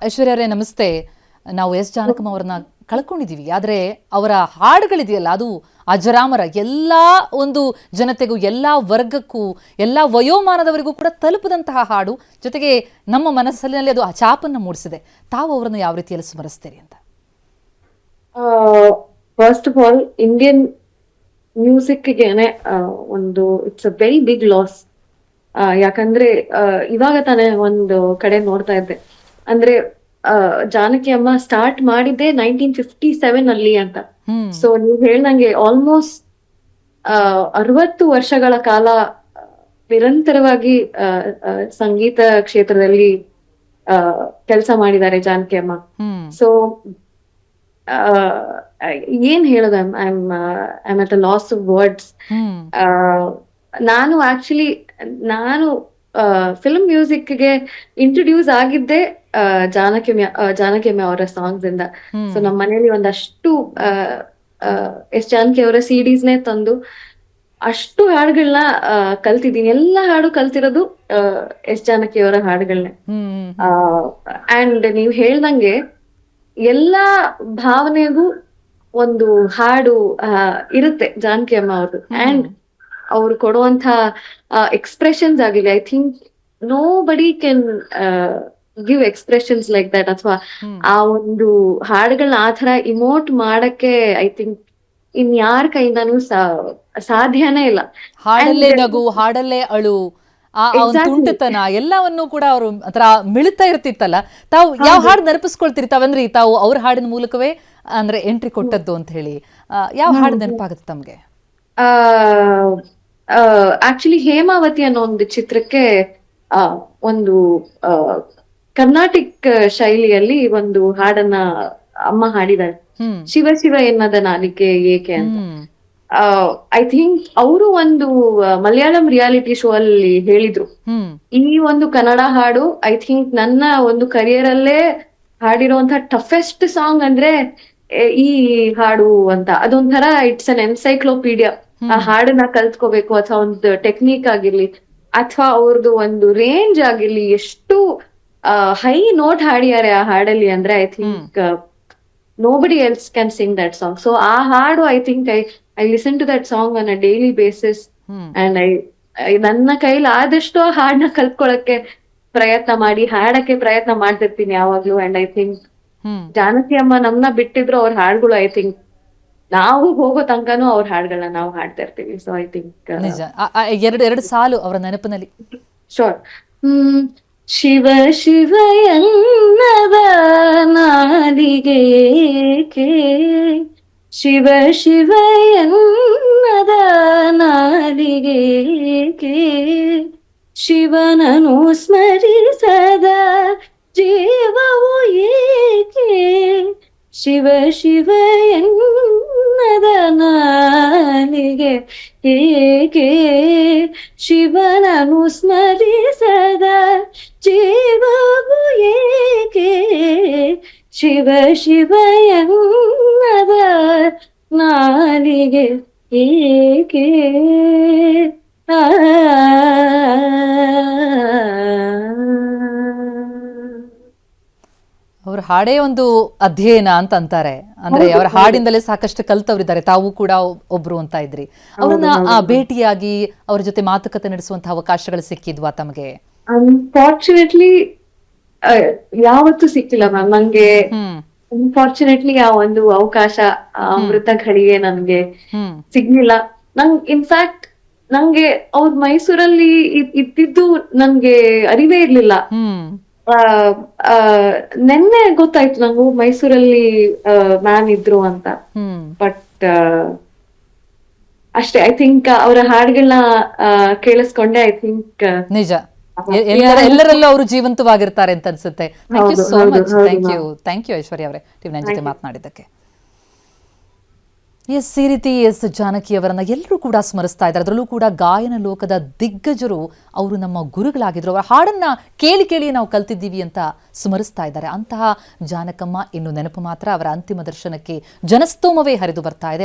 ಐಶ್ವರ್ಯ ಅವರೇ ನಮಸ್ತೆ. ನಾವು ಎಸ್ ಜಾನಕಮ್ಮ ಅವರನ್ನ ಕಳ್ಕೊಂಡಿದ್ದೀವಿ, ಆದರೆ ಅವರ ಹಾಡುಗಳಿದೆಯಲ್ಲ ಅದು ಅಜರಾಮರ. ಎಲ್ಲ ಒಂದು ಜನತೆಗೂ, ಎಲ್ಲ ವರ್ಗಕ್ಕೂ, ಎಲ್ಲ ವಯೋಮಾನದವರಿಗೂ ಕೂಡ ತಲುಪದಂತಹ ಹಾಡು. ಜೊತೆಗೆ ನಮ್ಮ ಮನಸ್ಸಿನಲ್ಲಿ ಅದು ಛಾಪನ್ನು ಮೂಡಿಸಿದೆ. ತಾವು ಅವರನ್ನು ಯಾವ ರೀತಿಯಲ್ಲಿ ಸ್ಮರಿಸ್ತೀರಿ ಅಂತ? ಫಸ್ಟ್ ಆಫ್ ಆಲ್ ಇಂಡಿಯನ್ ಮ್ಯೂಸಿಕ್ಗೆನೆ ಒಂದು it's a very big loss. ಯಾಕಂದ್ರೆ ಇವಾಗ ತಾನೇ ಒಂದು ಕಡೆ ನೋಡ್ತಾ ಇದ್ದೆ, ಅಂದ್ರೆ ಜಾನಕಿ ಅಮ್ಮ ಸ್ಟಾರ್ಟ್ ಮಾಡಿದ್ದೆ 1957 ಅಲ್ಲಿ ಅಂತ. ಸೊ ನೀವ್ ಹೇಳ್ದಂಗೆ ಆಲ್ಮೋಸ್ಟ್ 60 ವರ್ಷಗಳ ಕಾಲ ನಿರಂತರವಾಗಿ ಸಂಗೀತ ಕ್ಷೇತ್ರದಲ್ಲಿ ಕೆಲಸ ಮಾಡಿದ್ದಾರೆ ಜಾನಕಿ ಅಮ್ಮ. ಸೊ ಏನ್ ಹೇಳೋದು, I'm at a loss of words. ನಾನು ಫಿಲ್ಮ್ ಮ್ಯೂಸಿಕ್ಗೆ ಇಂಟ್ರೊಡ್ಯೂಸ್ ಆಗಿದ್ದೆ ಜಾನಕಿ ಅವರ ಸಾಂಗ್ಸ್ ಇಂದ. ಸೊ ನಮ್ಮ ಮನೆಯಲ್ಲಿ ಒಂದಷ್ಟು ಎಸ್ ಜಾನಕಿ ಅವರ ಸಿಡೀಸ್ನೇ ತಂದು ಅಷ್ಟು ಹಾಡುಗಳನ್ನ ಕಲ್ತಿದ್ದೀನಿ. ಎಲ್ಲಾ ಹಾಡು ಕಲ್ತಿರೋದು ಎಸ್ ಜಾನಕಿ ಅವರ ಹಾಡುಗಳನ್ನೇ. ಅಂಡ್ ನೀವ್ ಹೇಳ್ದಂಗೆ ಎಲ್ಲಾ ಭಾವನೆಗೂ ಒಂದು ಹಾಡು ಇರುತ್ತೆ ಜಾನಕಿ ಅಮ್ಮ ಅವ್ರದ್ದು. ಅಂಡ್ ಅವ್ರು ಕೊಡುವಂತ ಎಕ್ಸ್ಪ್ರೆಷನ್ಸ್ ಆಗಿಲ್ಲ, ಐ ಥಿಂಕ್ ನೋ ಬಡಿ can give expressions like that. ಅಥವಾ ಆ ಒಂದು ಹಾಡುಗಳನ್ನ ಆ ತರ ಇಮೋಟ್ ಮಾಡಕ್ಕೆ ಐ ಥಿಂಕ್ ಇನ್ ಯಾರ ಕೈಯಿಂದಾನು ಸಾಧ್ಯನೇ ಇಲ್ಲ. ಹಾಡಲ್ಲೇ ನಗು, ಹಾಡಲ್ಲೇ ಅಳು, ಆ ತುಂಟತನ ಎಲ್ಲವನ್ನು ಕೂಡ ಅವರು ಆತರ ಮಿಳುತ್ತಾ ಇರ್ತಿತ್ತಲ್ಲ. ತಾವು ಯಾವ ಹಾಡು ನೆನಪಿಸ್ಕೊಳ್ತೀರಿ ತಾವಂದ್ರಿ? ತಾವು ಅವ್ರ ಹಾಡಿನ ಮೂಲಕವೇ ಅಂದ್ರೆ ಎಂಟ್ರಿ ಕೊಟ್ಟದ್ದು ಅಂತ ಹೇಳಿ ಯಾವ ಹಾಡು ನೆನಪಾಗುತ್ತೆ ತಮ್ಗೆ? ಆಕ್ಚುಲಿ ಹೇಮಾವತಿ ಅನ್ನೋ ಒಂದು ಚಿತ್ರಕ್ಕೆ ಒಂದು ಕರ್ನಾಟಿಕ್ ಶೈಲಿಯಲ್ಲಿ ಒಂದು ಹಾಡನ್ನ ಅಮ್ಮ ಹಾಡಿದ್ದಾರೆ, ಶಿವ ಶಿವ ಎನ್ನದ ನಾಲಿಕೆ ಏಕೆ ಅಂತ. ಐ ಥಿಂಕ್ ಅವರು ಒಂದು ಮಲಯಾಳಂ ರಿಯಾಲಿಟಿ ಶೋ ಅಲ್ಲಿ ಹೇಳಿದ್ರು, ಈ ಒಂದು ಕನ್ನಡ ಹಾಡು ಐ ಥಿಂಕ್ ನನ್ನ ಒಂದು ಕರಿಯರ್ ಅಲ್ಲೇ ಹಾಡಿರುವಂತಹ ಟಫೆಸ್ಟ್ ಸಾಂಗ್ ಅಂದ್ರೆ ಈ ಹಾಡು ಅಂತ. ಅದೊಂಥರ ಇಟ್ಸ್ ಅನ್ ಎನ್ಸೈಕ್ಲೋಪೀಡಿಯಾ. ಆ ಹಾಡನ್ನ ಕಲ್ತ್ಕೋಬೇಕು ಅಥವಾ ಒಂದು ಟೆಕ್ನಿಕ್ ಆಗಿರ್ಲಿ ಅಥವಾ ಅವ್ರದ್ದು ಒಂದು ರೇಂಜ್ ಆಗಿರ್ಲಿ, ಎಷ್ಟು ಹೈ ನೋಟ್ ಹಾಡಿದ್ದಾರೆ ಆ ಹಾಡಲ್ಲಿ ಅಂದ್ರೆ I think nobody else can sing that song. So ಆ ಹಾಡು I think I listen to that song on a daily basis. And ನನ್ನ ಕೈಲಿ ಆದಷ್ಟು ಹಾಡನ್ನ ಕಲ್ತ್ಕೊಳಕ್ಕೆ ಪ್ರಯತ್ನ ಮಾಡಿ ಹಾಡಕ್ಕೆ ಪ್ರಯತ್ನ ಮಾಡ್ತಿರ್ತೀನಿ ಯಾವಾಗ್ಲೂ. ಅಂಡ್ ಐ ಥಿಂಕ್ ಜಾನಕಿ ಅಮ್ಮ ನಮ್ನ ಬಿಟ್ಟಿದ್ರು ಅವ್ರ ಹಾಡುಗಳು ಐ ಥಿಂಕ್ ನಾವು ಹೋಗೋ ತನಕನೂ ಅವ್ರ ಹಾಡುಗಳನ್ನ ನಾವು ಹಾಡ್ತಾ ಇರ್ತೀವಿ. ಸೊ ಐ ಥಿಂಕ್ ನಿಜ. ಎರಡು ಸಾಲು ಅವರ ನೆನಪಿನಲ್ಲಿ. ಶೋರ್. ಶಿವ ಶಿವ ಎನ್ನದ ನಾಲಿಗೆ ಏಕೆ, ಶಿವ ಶಿವ ಎನ್ನದ ನಾಲಿಗೆ ಏಕೆ, ಶಿವನನು ಸ್ಮರಿಸದ ಜೀವವು ಏಕೆ, ಶಿವ ಶಿವ ಎನ್ನದ ನಾಲಿಗೆ ಏಕೆ, ಶಿವನನು ಸ್ಮರಿಸದ ಜೀವವು ಏಕೆ, ಶಿವ ಶಿವ ಎನ್ನದ ನಾಲಿಗೆ ಏಕೆ. ಅವ್ರ ಹಾಡೇ ಒಂದು ಅಧ್ಯಯನ ಅಂತ ಅಂತಾರೆ. ಅಂದ್ರೆ ಅವರ ಹಾಡಿಂದಲೇ ಸಾಕಷ್ಟು ಕಲ್ತವ್ರಿದ್ದಾರೆ. ತಾವು ಕೂಡ ಒಬ್ರು ಅಂತ ಇದ್ರಿ. ಅವ್ರನ್ನ ಭೇಟಿಯಾಗಿ ಅವ್ರ ಜೊತೆ ಮಾತುಕತೆ ನಡೆಸುವಂತಹ ಅವಕಾಶಗಳು ಸಿಕ್ಕಿದ್ವಾ ತಮಗೆ? ಅನ್ಫಾರ್ಚುನೇಟ್ಲಿ ಯಾವತ್ತೂ ಸಿಕ್ಕಿಲ್ಲ ಮ್ಯಾಮ್ ನಂಗೆ. ಅನ್ಫಾರ್ಚುನೇಟ್ಲಿ ಆ ಒಂದು ಅವಕಾಶ, ಅಮೃತ ಘಳಿಗೆ ನನ್ಗೆ ಸಿಗ್ಲಿಲ್ಲ. ಇನ್ಫ್ಯಾಕ್ಟ್ ನಂಗೆ ಅವ್ರ ಮೈಸೂರಲ್ಲಿ ಇದ್ದಿದ್ದು ನನ್ಗೆ ಅರಿವೇ ಇರ್ಲಿಲ್ಲ. ನೆನ್ನೆ ಗೊತ್ತಾಯ್ತು ನಂಗು ಮೈಸೂರಲ್ಲಿ ಮ್ಯಾಮ್ ಇದ್ರು ಅಂತ. ಬಟ್ ಅಷ್ಟೇ, ಐ ಥಿಂಕ್ ಅವರ ಹಾಡುಗಳನ್ನ ಕೇಳಿಸ್ಕೊಂಡೆ. ಐ ಥಿಂಕ್ ನಿಜ ಎಲ್ಲರಲ್ಲೂ ಅವರು ಜೀವಂತವಾಗಿರ್ತಾರೆ ಅಂತ ಅನ್ಸುತ್ತೆ. Thank you so much. Thank you Aishwarya ಅವರೇ, ನೀವು ನನ್ನ ಜೊತೆ ಮಾತನಾಡಿದ್ದಕ್ಕೆ. ಎಸ್, ಈ ರೀತಿ ಎಸ್ ಜಾನಕಿ ಅವರನ್ನ ಎಲ್ಲರೂ ಕೂಡ ಸ್ಮರಿಸ್ತಾ ಇದ್ದಾರೆ. ಅದರಲ್ಲೂ ಕೂಡ ಗಾಯನ ಲೋಕದ ದಿಗ್ಗಜರು ಅವರು ನಮ್ಮ ಗುರುಗಳಾಗಿದ್ರು. ಅವರ ಹಾಡನ್ನ ಕೇಳಿ ಕೇಳಿ ನಾವು ಕಲ್ತಿದ್ದೀವಿ ಅಂತ ಸ್ಮರಿಸ್ತಾ ಇದ್ದಾರೆ. ಅಂತಹ ಜಾನಕಮ್ಮ ಇನ್ನು ನೆನಪು ಮಾತ್ರ. ಅವರ ಅಂತಿಮ ದರ್ಶನಕ್ಕೆ ಜನಸ್ತೋಮವೇ ಹರಿದು ಬರ್ತಾ ಇದೆ.